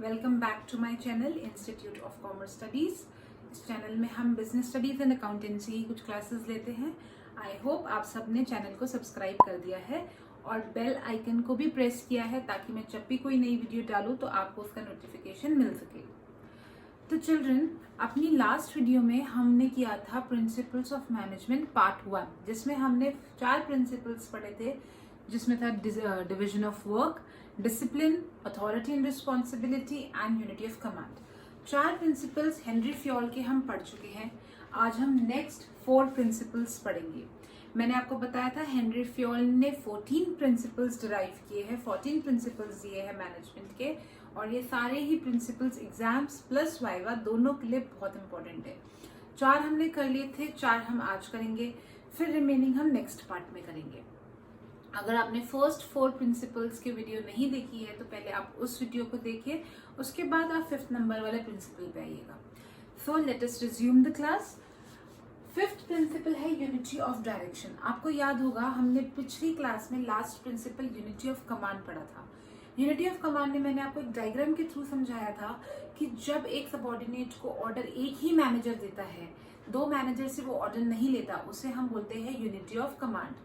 Welcome back to my channel institute of commerce studies. इस channel में हम business studies and accountancy की कुछ क्लासेस लेते हैं। आई होप आप सबने चैनल को सब्सक्राइब कर दिया है और बेल आइकन को भी प्रेस किया है ताकि मैं जब भी कोई नई वीडियो डालूँ तो आपको उसका नोटिफिकेशन मिल सके। तो चिल्ड्रन, अपनी लास्ट वीडियो में हमने किया था प्रिंसिपल्स ऑफ मैनेजमेंट पार्ट 1, जिसमें हमने 4 प्रिंसिपल्स पढ़े थे, जिसमें था division of work, discipline, authority and responsibility and unity of command. 4 principles Henry Fayol के हम पढ़ चुके हैं। आज हम नेक्स्ट 4 प्रिंसिपल्स पढ़ेंगे। मैंने आपको बताया था हेनरी फ्योल ने 14 प्रिंसिपल्स डिराइव किए हैं, 14 प्रिंसिपल्स दिए हैं मैनेजमेंट के, और ये सारे ही प्रिंसिपल्स एग्जाम्स प्लस वाइवा दोनों के लिए बहुत इंपॉर्टेंट है। 4 हमने कर लिए थे, 4 हम आज करेंगे, फिर रिमेनिंग हम नेक्स्ट पार्ट में करेंगे। अगर आपने फर्स्ट 4 प्रिंसिपल्स की वीडियो नहीं देखी है तो पहले आप उस वीडियो को देखिए, उसके बाद आप 5th नंबर वाले प्रिंसिपल पे आइएगा। So let us resume the class. 5th principle है यूनिटी ऑफ डायरेक्शन। आपको याद होगा हमने पिछली क्लास में last principle unity of command पढ़ा था। यूनिटी ऑफ कमांड में मैंने आपको एक डायग्राम के थ्रू समझाया था कि जब एक सबऑर्डिनेट को ऑर्डर एक ही मैनेजर देता है, 2 मैनेजर से वो ऑर्डर नहीं लेता, उसे हम बोलते हैं यूनिटी ऑफ कमांड।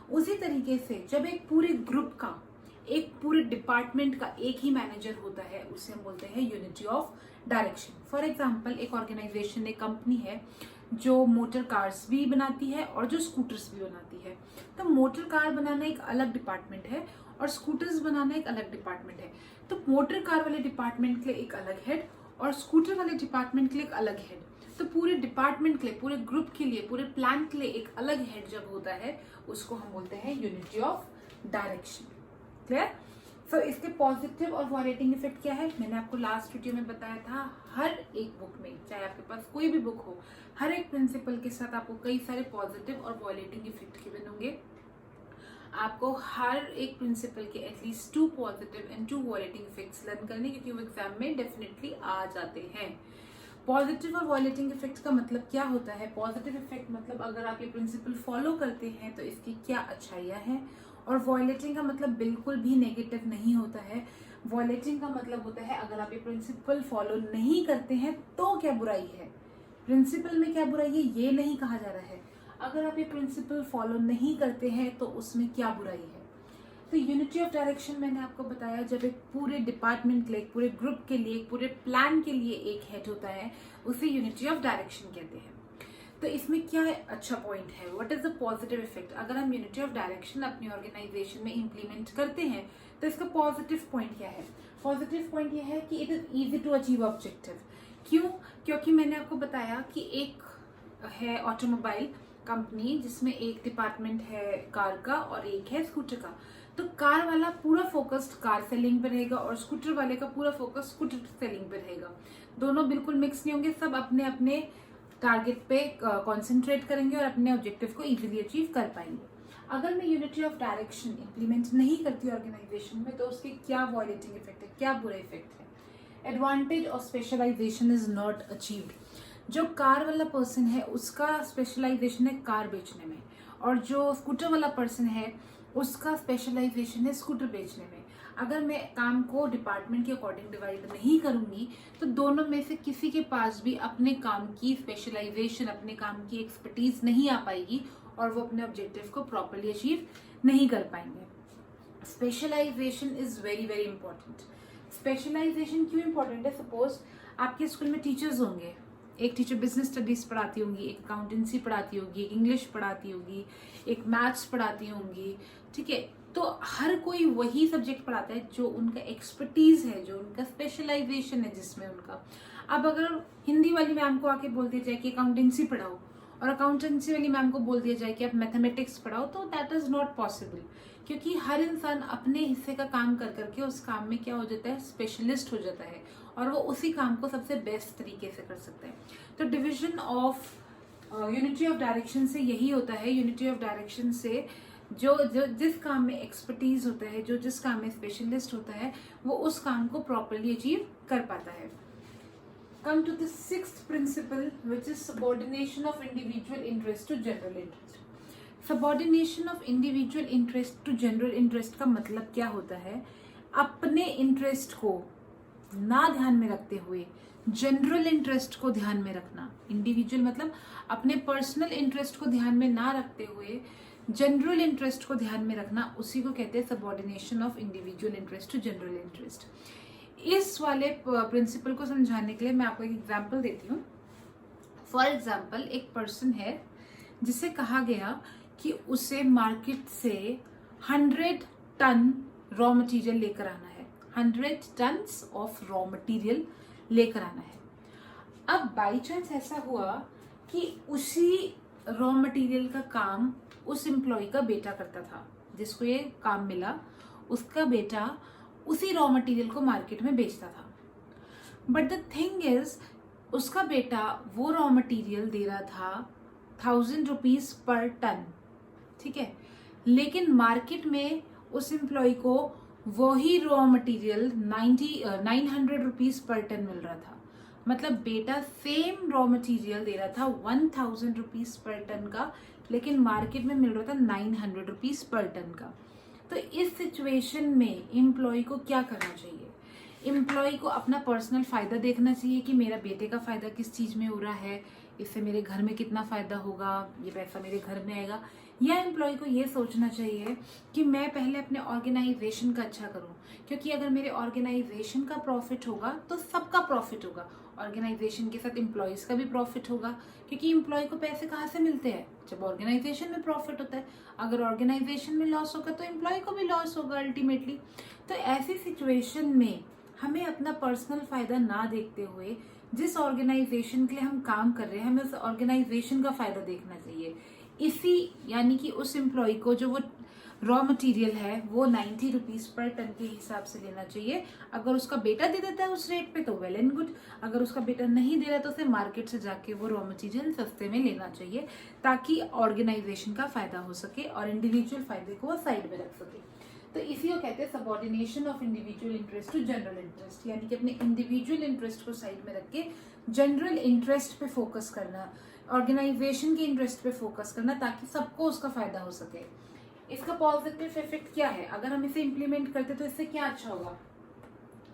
उसी तरीके से जब एक पूरे ग्रुप का, एक पूरे डिपार्टमेंट का एक ही मैनेजर होता है, उसे हम बोलते हैं unity of direction. For example, एक ऑर्गेनाइजेशन, एक कंपनी है जो मोटर कार्स भी बनाती है और जो स्कूटर्स भी बनाती है। तो मोटर कार बनाना एक अलग डिपार्टमेंट है और स्कूटर्स बनाना एक अलग डिपार्टमेंट है। तो मोटर कार वाले डिपार्टमेंट के लिए एक अलग हेड और स्कूटर वाले डिपार्टमेंट के लिए एक अलग हेड। तो पूरे डिपार्टमेंट के लिए, पूरे ग्रुप के लिए, पूरे प्लान के लिए एक अलग हेड जब होता है, उसको हम बोलते हैं यूनिटी ऑफ डायरेक्शन। क्लियर? सो इसके पॉजिटिव और वॉलेटिंग इफेक्ट क्या है, मैंने आपको लास्ट वीडियो में बताया था। हर एक बुक में, चाहे आपके पास कोई भी बुक हो, हर एक प्रिंसिपल के साथ आपको कई सारे पॉजिटिव और वॉलेटिंग इफेक्ट गिवन होंगे। आपको हर एक प्रिंसिपल के at least 2 positive and 2 वॉलेटिंग effects learn करने, क्योंकि वो एग्जाम में डेफिनेटली आ जाते हैं। पॉजिटिव और वॉलेटिंग इफेक्ट का मतलब क्या होता है? पॉजिटिव इफेक्ट मतलब अगर आप ये प्रिंसिपल फॉलो करते हैं तो इसकी क्या अच्छाइयाँ हैं, और वॉलेटिंग का मतलब बिल्कुल भी नेगेटिव नहीं होता है। वॉलेटिंग का मतलब होता है अगर आप ये प्रिंसिपल फॉलो नहीं करते हैं तो क्या बुराई है, प्रिंसिपल में क्या बुराई है ये नहीं कहा जा रहा है। अगर आप ये प्रिंसिपल फॉलो नहीं करते हैं तो उसमें क्या बुराई है। तो यूनिटी ऑफ डायरेक्शन मैंने आपको बताया, जब एक पूरे डिपार्टमेंट के लिए, एक पूरे ग्रुप के लिए, एक पूरे प्लान के लिए एक हेड होता है, उसे यूनिटी ऑफ डायरेक्शन कहते हैं। तो इसमें क्या अच्छा पॉइंट है, what is the positive effect? अगर हम यूनिटी ऑफ डायरेक्शन अपनी ऑर्गेनाइजेशन में इंप्लीमेंट करते हैं तो इसका पॉजिटिव पॉइंट क्या है? पॉजिटिव पॉइंट यह है कि it is easy to achieve objective. क्यों? क्योंकि मैंने आपको बताया कि एक है ऑटोमोबाइल कंपनी जिसमें एक डिपार्टमेंट है कार का और एक है स्कूटर का। तो कार वाला पूरा फोकस्ड कार सेलिंग पे रहेगा और स्कूटर वाले का पूरा फोकस स्कूटर सेलिंग पे रहेगा। दोनों बिल्कुल मिक्स नहीं होंगे, सब अपने अपने टारगेट पे कंसंट्रेट करेंगे और अपने ऑब्जेक्टिव को इजीली अचीव कर पाएंगे। अगर मैं यूनिटी ऑफ डायरेक्शन इंप्लीमेंट नहीं करती ऑर्गेनाइजेशन में तो उसके क्या वॉलेटिंग इफेक्ट है, क्या बुरा इफेक्ट है? Advantage of specialisation is not achieved. जो कार वाला पर्सन है उसका स्पेशलाइजेशन है कार बेचने में, और जो स्कूटर वाला पर्सन है उसका स्पेशलाइजेशन है स्कूटर बेचने में। अगर मैं काम को डिपार्टमेंट के अकॉर्डिंग डिवाइड नहीं करूंगी तो दोनों में से किसी के पास भी अपने काम की स्पेशलाइजेशन, अपने काम की एक्सपर्टीज नहीं आ पाएगी और वो अपने ऑब्जेक्टिव को प्रॉपरली अचीव नहीं कर पाएंगे। Specialisation is very very important. Specialisation क्यों इंपॉर्टेंट है? सपोज आपके स्कूल में टीचर्स होंगे, एक टीचर बिजनेस स्टडीज पढ़ाती होंगी, एक अकाउंटेंसी पढ़ाती होगी, एक इंग्लिश पढ़ाती होगी, एक मैथ्स पढ़ाती होंगी, ठीक है। तो हर कोई वही सब्जेक्ट पढ़ाता है जो उनका एक्सपर्टीज है, जो उनका स्पेशलाइजेशन है जिसमें उनका। अब अगर हिंदी वाली मैम को आके बोल दिया जाए कि अकाउंटेंसी पढ़ाओ और अकाउंटेंसी वाली मैम को बोल दिया जाए कि आप मैथमेटिक्स पढ़ाओ, तो दैट इज नॉट पॉसिबल, क्योंकि हर इंसान अपने हिस्से का काम कर करके उस काम में क्या हो जाता है, स्पेशलिस्ट हो जाता है और वो उसी काम को सबसे बेस्ट तरीके से कर सकता है। तो division of unity of direction से यही होता है। यूनिटी ऑफ डायरेक्शन से जो जिस काम में एक्सपर्टीज होता है, जो जिस काम में स्पेशलिस्ट होता है, वो उस काम को प्रॉपरली अचीव कर पाता है। Come to the 6th principle which is subordination of individual interest to general interest. Subordination of individual interest to general interest का मतलब क्या होता है? अपने इंटरेस्ट को ना ध्यान में रखते हुए जनरल इंटरेस्ट को ध्यान में रखना, इंडिविजुअल मतलब अपने पर्सनल इंटरेस्ट को ध्यान में ना रखते हुए जनरल इंटरेस्ट को ध्यान में रखना, उसी को कहते हैं subordination of individual interest to general interest. इस वाले प्रिंसिपल को समझाने के लिए मैं आपको एक एग्जांपल देती हूँ। फॉर एग्जांपल, एक पर्सन है जिसे कहा गया कि उसे मार्केट से 100 टन रॉ मटेरियल लेकर आना है, 100 टन्स ऑफ रॉ मटेरियल लेकर आना है। अब बाई चांस ऐसा हुआ कि उसी रॉ मटेरियल का काम उस एम्प्लॉय का बेटा करता था, जिसको ये काम मिला उसका बेटा उसी रॉ मटेरियल को मार्केट में बेचता था। बट द थिंग इज, उसका बेटा वो रॉ मटेरियल दे रहा था 1000 रुपीज पर टन, ठीक है, लेकिन मार्केट में उस एम्प्लॉय को वही raw material 900 rupees per ton मिल रहा था। मतलब बेटा सेम रॉ मटेरियल दे रहा था 1000 रुपीज पर टन का, लेकिन मार्केट में मिल रहा था 900 रुपीज पर टन का। तो इस सिचुएशन में एम्प्लॉय को क्या करना चाहिए? एम्प्लॉय को अपना पर्सनल फायदा देखना चाहिए कि मेरा बेटे का फायदा किस चीज में हो रहा है, इससे मेरे घर में कितना फायदा होगा, ये पैसा मेरे घर में आएगा। या एम्प्लॉय को ये सोचना चाहिए कि मैं पहले अपने ऑर्गेनाइजेशन का अच्छा करूं, क्योंकि अगर मेरे ऑर्गेनाइजेशन का प्रॉफिट होगा तो सबका प्रॉफिट होगा, ऑर्गेनाइजेशन के साथ एम्प्लॉयज का भी प्रॉफिट होगा, क्योंकि एम्प्लॉय को पैसे कहाँ से मिलते हैं? जब ऑर्गेनाइजेशन में प्रॉफिट होता है। अगर ऑर्गेनाइजेशन में लॉस होगा तो एम्प्लॉय को भी लॉस होगा अल्टीमेटली। तो ऐसी सिचुएशन में हमें अपना पर्सनल फायदा ना देखते हुए जिस ऑर्गेनाइजेशन के लिए हम काम कर रहे हैं, हमें उस ऑर्गेनाइजेशन का फायदा देखना चाहिए। इसी यानी कि उस एम्प्लॉय को जो वो रॉ मटेरियल है वो 90 रुपीज पर टन के हिसाब से लेना चाहिए। अगर उसका बेटा दे देता है उस रेट पे तो वेल एंड गुड, अगर उसका बेटा नहीं दे रहा तो उसे मार्केट से जाके वो रॉ मटेरियल सस्ते में लेना चाहिए, ताकि ऑर्गेनाइजेशन का फायदा हो सके और इंडिविजुअल फायदे को वो साइड में रख सके। तो इसी को कहते हैं subordination of individual interest to general interest, यानी कि अपने इंडिविजुअल इंटरेस्ट को साइड में रख के जनरल इंटरेस्ट पे फोकस करना, ऑर्गेनाइजेशन के इंटरेस्ट पे फोकस करना, ताकि सबको उसका फायदा हो सके। इसका पॉजिटिव इफेक्ट क्या है? अगर हम इसे इम्प्लीमेंट करते तो इससे क्या अच्छा होगा?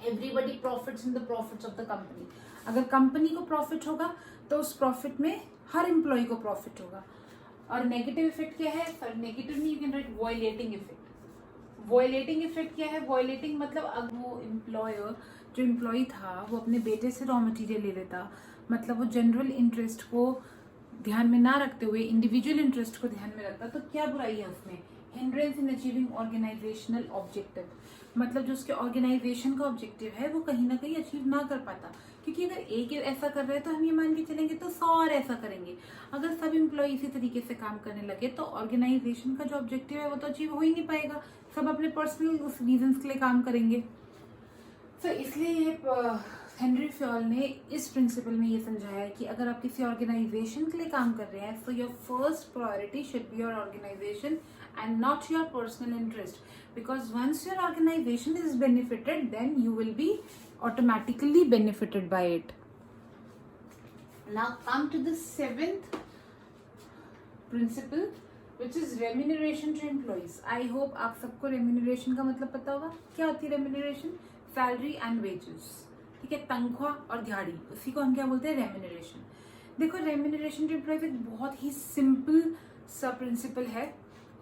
Everybody profits in the profits of the company. अगर कंपनी को प्रॉफिट होगा तो उस प्रॉफिट में हर एम्प्लॉय को प्रॉफिट होगा। और नेगेटिव इफेक्ट क्या है? सर नेगेटिव नहीं, you can write violating effect. Violating effect क्या है? वॉयलेटिंग मतलब अगर वो एम्प्लॉयर जो एम्प्लॉय था वो अपने बेटे से रॉ मटेरियल ले लेता, मतलब वो जनरल इंटरेस्ट को ध्यान में ना रखते हुए इंडिविजुअल इंटरेस्ट को ध्यान में रखता, तो क्या बुराई है उसमें? Hindrance in achieving organisational objective, मतलब जो उसके ऑर्गेनाइजेशन का ऑब्जेक्टिव है वो कहीं ना कहीं अचीव ना कर पाता, क्योंकि अगर एक ऐसा कर रहे हैं तो हम ये मान के चलेंगे तो 100 और ऐसा करेंगे। अगर सब एम्प्लॉय इसी तरीके से काम करने लगे तो ऑर्गेनाइजेशन का जो ऑब्जेक्टिव है वो तो अचीव हो ही नहीं पाएगा, सब अपने पर्सनल रीजंस के लिए काम करेंगे। तो इसलिए ये हेनरी फ्योल ने इस प्रिंसिपल में ये समझाया है कि अगर आप किसी ऑर्गेनाइजेशन के लिए काम कर रहे हैं तो your first priority should be your organisation and not your personal interest, because once your organization is benefited then you will be automatically benefited by it. Now come to the 7th principle, which is remuneration to employees. I hope आप सबको remuneration का मतलब पता होगा। क्या होती है remuneration? Salary and wages, ठीक है, तनख्वाह और दिहाड़ी, उसी को हम क्या बोलते हैं? remuneration। देखो remuneration to employees एक बहुत ही सिंपल सा प्रिंसिपल है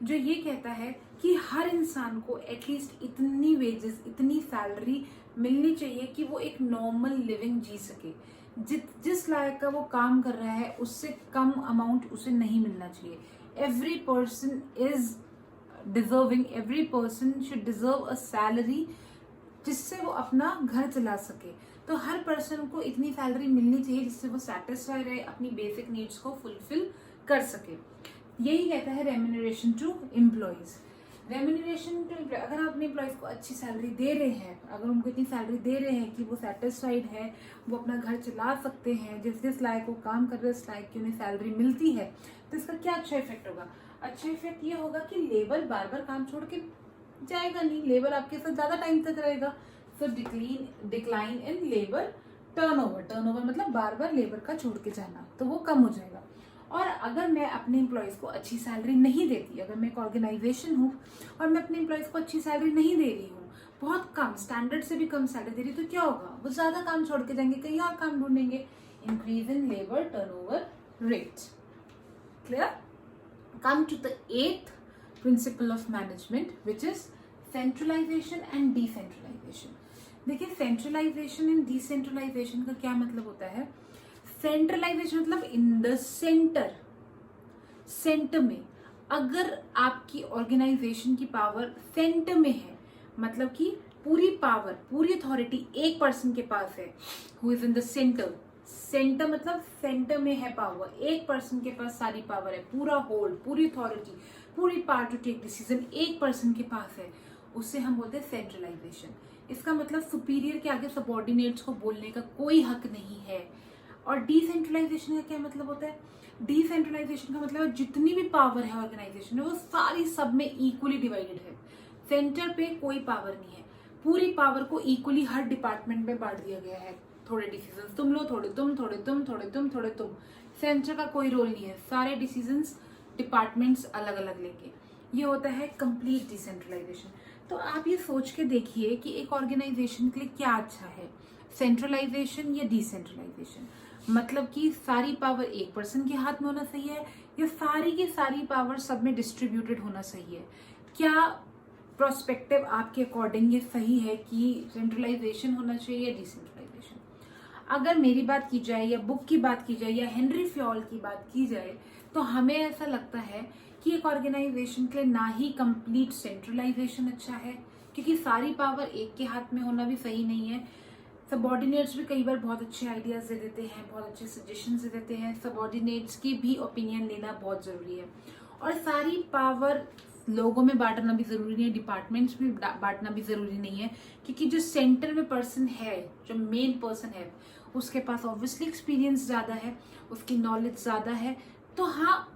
जो ये कहता है कि हर इंसान को एटलीस्ट इतनी वेजेस, इतनी सैलरी मिलनी चाहिए कि वो एक नॉर्मल लिविंग जी सके। जिस लायक का वो काम कर रहा है उससे कम अमाउंट उसे नहीं मिलना चाहिए। Every person is deserving, every person should deserve a salary जिससे वो अपना घर चला सके। तो हर पर्सन को इतनी सैलरी मिलनी चाहिए जिससे वो सेटिस्फाई रहे, अपनी बेसिक नीड्स को फुलफिल कर सके। यही कहता है remuneration to employees. Remuneration to employee, अगर आप अपने एम्प्लॉयज को अच्छी सैलरी दे रहे हैं, अगर उनको इतनी सैलरी दे रहे हैं कि वो सेटिस्फाइड है, वो अपना घर चला सकते हैं, जिस लायक वो काम कर रहे हैं उस लायक की उन्हें सैलरी मिलती है, तो इसका क्या अच्छा इफेक्ट होगा? अच्छा इफेक्ट ये होगा कि लेबर बार बार काम छोड़ के जाएगा नहीं, लेबर आपके साथ ज्यादा टाइम तक रहेगा। सो डिक्लाइन इन लेबर टर्नओवर मतलब बार बार लेबर का छोड़ के जाना, तो वो कम हो जाएगा। और अगर मैं अपने एम्प्लॉयज़ को अच्छी सैलरी नहीं देती, अगर मैं एक ऑर्गेनाइजेशन हूँ और मैं अपने एम्प्लॉयज़ को अच्छी सैलरी नहीं दे रही हूँ, बहुत कम, स्टैंडर्ड से भी कम सैलरी दे रही, तो क्या होगा, वो ज्यादा काम छोड़ के जाएंगे, कहीं और काम ढूंढेंगे। Increase in labour turnover rate. Clear? Come to the 8th principle of management which is centralisation and decentralisation. देखिए, सेंट्रलाइजेशन एंड डिसेंट्रलाइजेशन का क्या मतलब होता है? सेंट्रलाइजेशन मतलब इन द सेंटर, सेंटर में। अगर आपकी ऑर्गेनाइजेशन की पावर सेंटर में है, मतलब कि पूरी पावर, पूरी अथॉरिटी एक पर्सन के पास है, who is in the centre. Centre मतलब सेंटर में है पावर, एक पर्सन के पास सारी पावर है, पूरा होल्ड, पूरी अथॉरिटी, पूरी पावर टू टेक डिसीजन एक पर्सन के पास है, उससे हम बोलते हैं सेंट्रलाइजेशन। इसका मतलब सुपीरियर के आगे सबऑर्डिनेट्स को बोलने का कोई हक नहीं है। और डिसेंट्रलाइजेशन का क्या मतलब होता है? डिसेंट्रलाइजेशन का मतलब जितनी भी पावर है ऑर्गेनाइजेशन में, वो सारी सब में इक्वली डिवाइडेड है। सेंटर पे कोई पावर नहीं है, पूरी पावर को इक्वली हर डिपार्टमेंट में बांट दिया गया है। थोड़े डिसीजंस तुम लो, थोड़े तुम, थोड़े तुम, थोड़े तुम, थोड़े तुम। सेंटर का कोई रोल नहीं है, सारे डिसीजंस डिपार्टमेंट्स अलग अलग लेके। ये होता है कंप्लीट डिसेंट्रलाइजेशन। तो आप ये सोच के देखिए कि एक ऑर्गेनाइजेशन के लिए क्या अच्छा है, सेंट्रलाइजेशन या डिसेंट्रलाइजेशन। मतलब कि सारी पावर एक पर्सन के हाथ में होना सही है, या सारी की सारी पावर सब में डिस्ट्रीब्यूटेड होना सही है? क्या प्रोस्पेक्टिव आपके अकॉर्डिंग ये सही है कि सेंट्रलाइजेशन होना चाहिए या डिसेंट्रलाइजेशन? अगर मेरी बात की जाए, या बुक की बात की जाए, या हेनरी फ्योल की बात की जाए, तो हमें ऐसा लगता है कि एक ऑर्गेनाइजेशन के लिए ना ही कंप्लीट सेंट्रलाइजेशन अच्छा है, क्योंकि सारी पावर एक के हाथ में होना भी सही नहीं है। सबऑर्डिनेट्स भी कई बार बहुत अच्छे आइडियाज दे देते हैं, बहुत अच्छे सजेशंस दे देते हैं, सबऑर्डिनेट्स की भी ओपिनियन लेना बहुत जरूरी है। और सारी पावर लोगों में बांटना भी जरूरी नहीं है, डिपार्टमेंट्स में बांटना भी जरूरी नहीं है, क्योंकि जो सेंटर में पर्सन है, जो मेन पर्सन है, उसके पास ऑब्वियसली एक्सपीरियंस ज्यादा है, उसकी नॉलेज ज्यादा है। तो हाँ,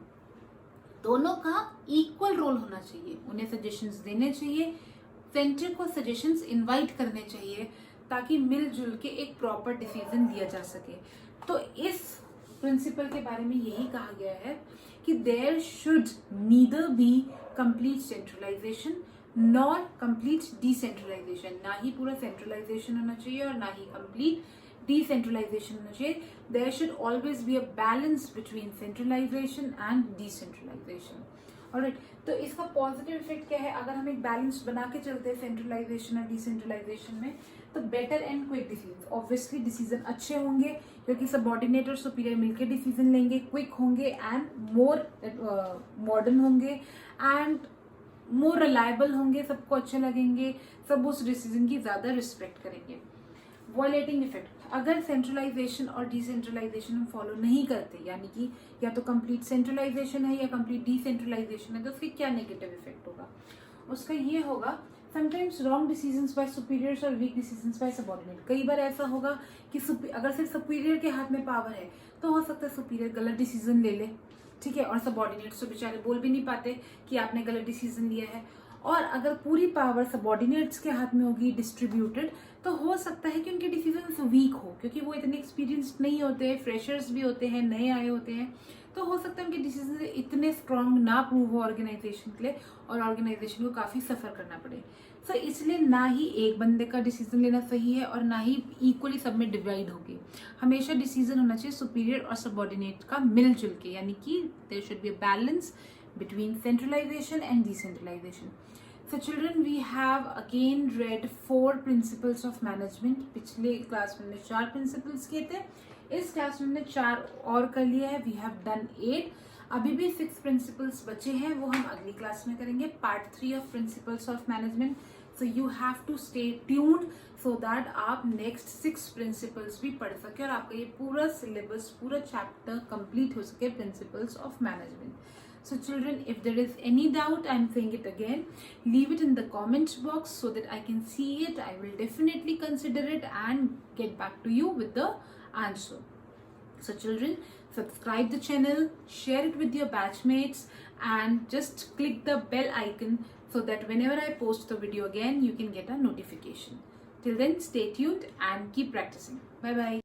दोनों का इक्वल रोल होना चाहिए, उन्हें सजेशंस देने चाहिए, सेंटर को सजेशंस इनवाइट करने चाहिए, ताकि मिलजुल के एक प्रॉपर डिसीजन दिया जा सके। तो इस प्रिंसिपल के बारे में यही कहा गया है कि there should neither be complete centralisation nor complete decentralisation. ना ही पूरा सेंट्रलाइजेशन होना चाहिए और ना ही कंप्लीट डिसेंट्रलाइजेशन होना चाहिए। There should always be a balance between centralisation and decentralisation. Alright, तो इसका पॉजिटिव इफेक्ट क्या है? अगर हम एक बैलेंस बना के चलते हैं सेंट्रलाइजेशन और डिसेंट्रलाइजेशन में, तो better and quick decision, obviously decision अच्छे होंगे, क्योंकि सबऑर्डिनेट और सुपीरियर मिलकर डिसीजन लेंगे, क्विक होंगे एंड मोर मॉडर्न होंगे एंड मोर रिलायबल होंगे, सबको अच्छे लगेंगे, सब उस डिसीजन की ज्यादा रिस्पेक्ट करेंगे। वॉलेटिंग इफेक्ट, अगर सेंट्रलाइजेशन और डिसेंट्रलाइजेशन हम फॉलो नहीं करते, यानी कि या तो कंप्लीट सेंट्रलाइजेशन है या कंप्लीट डिसेंट्रलाइजेशन है, तो उसके क्या नेगेटिव इफेक्ट होगा? उसका ये होगा, sometimes wrong decisions bye superiors और वीक डिसीजंस बाय सबऑर्डिनेट। कई बार ऐसा होगा कि अगर सिर्फ सुपीरियर के हाथ में पावर है, तो हो सकता है सुपीरियर गलत डिसीजन ले ले, ठीक है, और सबऑर्डिनेट्स तो बेचारे बोल भी नहीं पाते कि आपने गलत डिसीजन लिया है। और अगर पूरी पावर सबऑर्डिनेट्स के हाथ में होगी डिस्ट्रीब्यूटेड, तो हो सकता है कि उनके डिसीजंस वीक हो, क्योंकि वो इतने एक्सपीरियंस्ड नहीं होते, फ्रेशर्स भी होते हैं, नए आए होते हैं, तो हो सकता है उनके डिसीजन इतने स्ट्रांग ना प्रूव हो ऑर्गेनाइजेशन के लिए, और ऑर्गेनाइजेशन को काफी सफर करना पड़े। तो इसलिए ना ही एक बंदे का डिसीजन लेना सही है और ना ही इक्वली सब में डिवाइड होगी। हमेशा डिसीजन होना चाहिए सुपीरियर और सबऑर्डिनेट का मिलजुल के, यानी कि there should be a balance between centralization and decentralization. So children, we have again read 4 principles of management. पिछले क्लास में हमने 4 principles किए थे, इस क्लास में हमने 4 और कर लिया है। We have done 8. अभी भी 6 principles बचे हैं, वो हम अगली क्लास में करेंगे, part 3 of principles of management. So you have to stay tuned so that आप next 6 principles भी पढ़ सके और आपका ये पूरा syllabus, पूरा chapter complete हो सके principles of management. So children, if there is any doubt, I'm saying it again, leave it in the comment box so that I can see it. I will definitely consider it and get back to you with the answer. So children, subscribe the channel, share it with your batchmates, and just click the bell icon so that whenever I post the video again, you can get a notification. Till then, stay tuned and keep practicing. Bye bye.